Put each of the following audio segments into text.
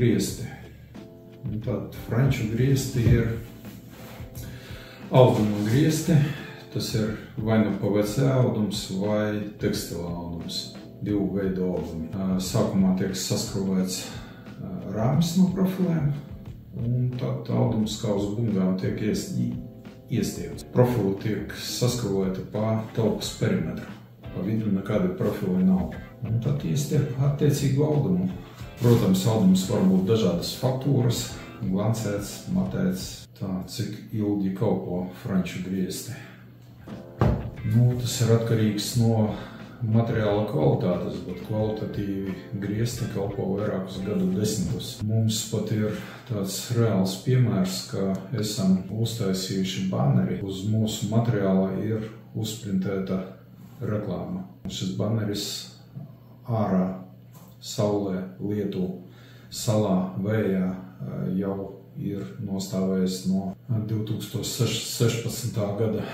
griesti. Tad franču griesti ir auduma griesti. Tas ir vai nu PVC audums vai tekstila audums. Divu veidu audumi. Sākumā tiek saskruvēts rāmis no profiliem, un tad audums kā uz bungām tiek iestiepts. Profili tiek saskruvēti pa telpas perimetru. Pa vidu nekādi profili nav. Un tad iestiep attiecīgu audumu. Protams, audums var būt dažādas faktūras, glancēts, matēts, tā cik ilgi kalpo franču griesti. Tas ir atkarīgs no materiāla kvalitātes, bet kvalitatīvi griesti kalpo vairākus gadu desmitus. Mums pat ir tāds reāls piemērs, ka esam uztaisījuši banneri. Uz mūsu materiāla ir uzprintēta reklāma. Šis banneris ārā, saulē, lietu, salā, vējā jau ir nostāvējis no 2016. gada.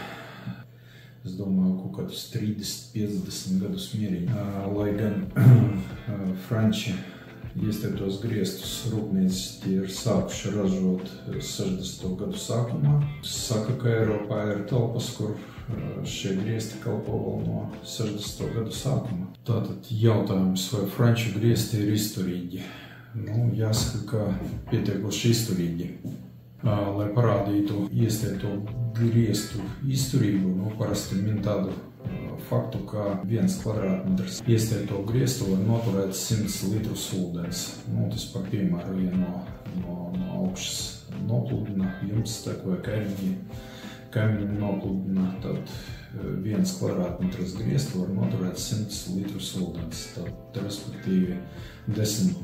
Es domāju, kaut kādus 30-50 gadus mierīgi. Lai gan franči iestieptos griestus rūpnieciski ir sākuši ražot 60. gadu sākumā. Saka, ka Eiropā ir telpas, kur šie griesti kalpo vēl no 60. gadu sākuma. Tātad jautājums, vai franču griesti ir izturīgi? Jāsaka, ka pietiekoši izturīgi. Lai parādītu iestiepto griestu izturību, parasti min tādu faktu, ka 1 kvadrātmetrs iestiepto griestu var noturēt 100 litrus ūdens. Tas par piemēru, ja no augšas nopludina jums tek vai kaimiņi nopludina, tad 1 kvadrātmetrs griestu var noturēt 100 litrus ūdens. Tad, respektīvi, 10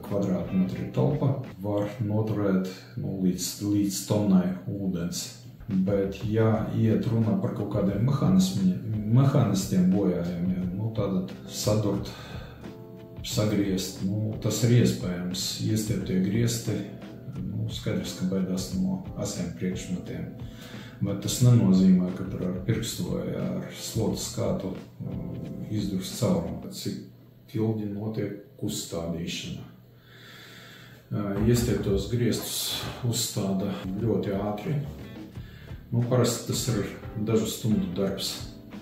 kvadrātmetri telpa var noturēt līdz tonnai ūdens. Bet, ja iet runa par kaut kādiem mehāniskiem bojājumiem, tad sadurt, sagriezt, tas ir iespējams. Iestieptie griesti, skaidrs, ka baidās no asiem priekšmetiem. Bet tas nenozīmē, ka tur ar pirkstu vai ar slotas skātu izdurst caurumu, cik ilgi notiek uzstādīšana. Iestieptos griestus uzstāda ļoti ātri. Parasti tas ir dažu stundu darbs,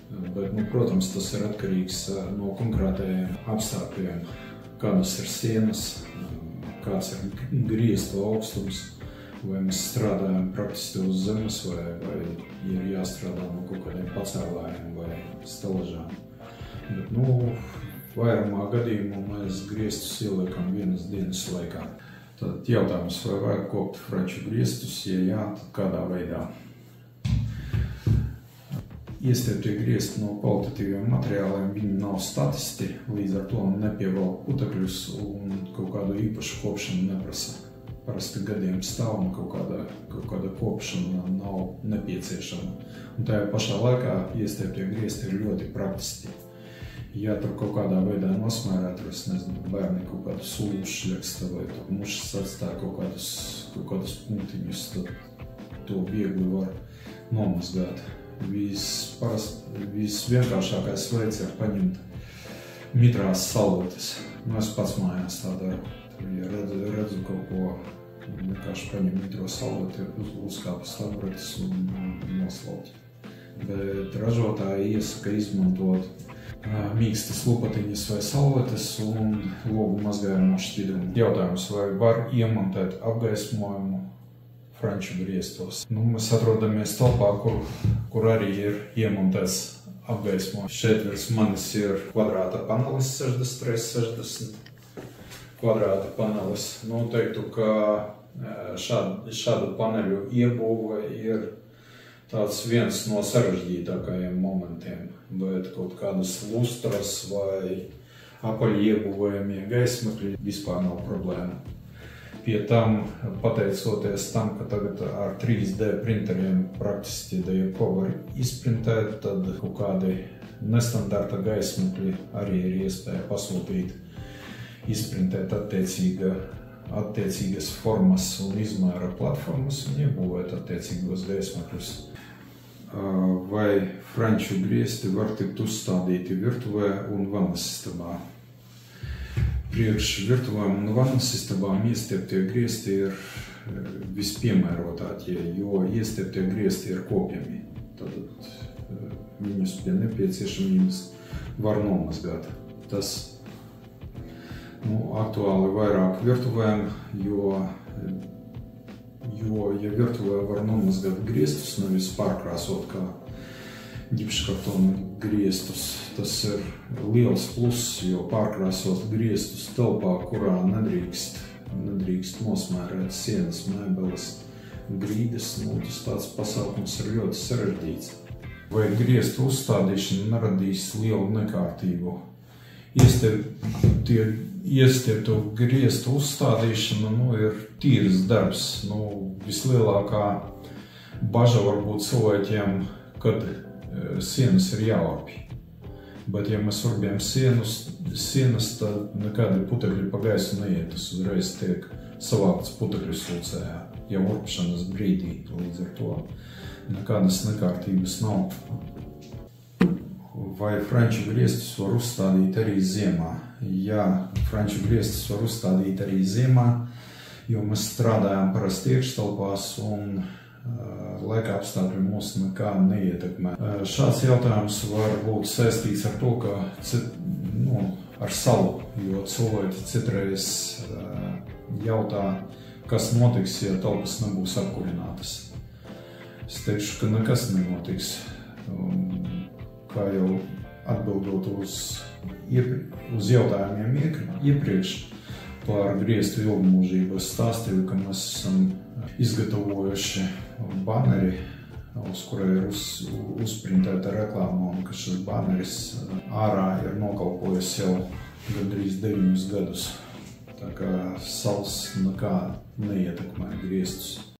bet, protams, tas ir atkarīgs no konkrētajiem apstākļiem. Kādas ir sienas, kāds ir griestu augstums, vai mēs strādājam praktiski uz zemes, vai ir jāstrādā no kaut kādiem pacēlājiem vai stelažām. Bet, vairumā gadījumu mēs griestus ieliekam vienas dienas laikā. Tad jautājums, vai vajag kopt franču griestus, ja jā, tad kādā veidā? Iestieptie griesti no kvalitatīviem materiāliem, viņi nav statisti, līdz ar to nepievelk putekļus un kaut kādu īpašu kopšanu neprasa. Parasti gadiem stāv un kaut kāda kopšana nav nepieciešama. Un tajā pašā laikā iestieptie griesti ir ļoti praktiski. Ja tur kaut kādā veidā nosmērētu, es nezinu, bērni kaut kādu sulu šļaksta vai mušas atstāja kaut kādus punktiņus, tad to viegli var nomazgāt. Visvienkāršākais veids ir paņemt mitrās salvetes. Es pats mājās tā daru. Ja redzu kaut ko, vienkārši paņem mitro salveti, uzkāpa stabretes un noslaukt. Bet ražotāji iesaka izmantot mīkstas lupatiņas vai salvetes un logu mazgājumu šķidrumu. Jautājums, vai var iemontēt apgaismojumu franču griestos? Mēs atrodamies telpā, kur arī ir iemontēts apgaismojums. Šeit virs manis ir kvadrāta panelis 60x60 kvadrāta panelis. Teiktu, ka šādu paneļu iebūve ir tāds viens no sarežģītākajiem momentiem, bet kaut kādas lustras vai apaļi iebūvējamie gaismakļi vispār nav problēma. Pie tam, pateicoties tam, ka tagad ar 3D printeriem praktiski ko var izprintēt, tad kaut kādi nestandarta gaismakļi arī ir iespēja pasūtīt, izprintēt attiecīgas formas un izmēra platformas un iebūvēt attiecīgos gaismakļus. Vai franču griesti var tikt uzstādīti virtuvē un vannas istabā? Priekš virtuvēm un vannas istabām iestieptie griesti ir vispiemērotākie, jo iestieptie griesti ir kopjami. Tad viņus pie nepieciešamības var nomazgāt. Tas aktuāli vairāk virtuvēm, jo ja virtuvē var nomazgāt griestus, nevis pārkrāsot kā ģipškartona griestus, tas ir liels pluss, jo pārkrāsot griestus telpā, kurā nedrīkst nosmērēt sienas, mēbeles, grīdas, tas tāds pasākums ir ļoti sarežģīts. Vai griestu uzstādīšana neradīs lielu nekārtību? Iestiepto griestu uzstādīšana ir tīrs darbs. Vislielākā baža var būt cilvēkiem, kad sienas ir jāurbi. Bet, ja mēs urbjam sienas, tad nekādi putekļi pa gaisu neiet. Tas uzreiz tiek savākts putekļu slūcējā, jau urbšanas brīdī. Līdz ar to nekādas nekārtības nav. Vai franču griestus var uzstādīt arī ziemā? Jā, franču griestus var uzstādīt arī ziemā, jo mēs strādājam parasti iekštelpās un laika apstākļi mūs nekā neietekmē. Šāds jautājums var būt saistīts ar to, ka ar salu, jo cilvēki citreiz jautā, kas notiks, ja telpas nebūs apkurinātas. Es teikšu, ka nekas nenotiks. Kā jau atbildot uz jautājumiem iepriekš par griestu ilgmūžību, es stāstīju, ka mēs esam izgatavojuši baneri, uz kura ir uzprintēta reklāma, un ka šis baneris ārā ir nokalpojis jau gandrīz 9 gadus. Tā kā sals nekā neietekmē griestus.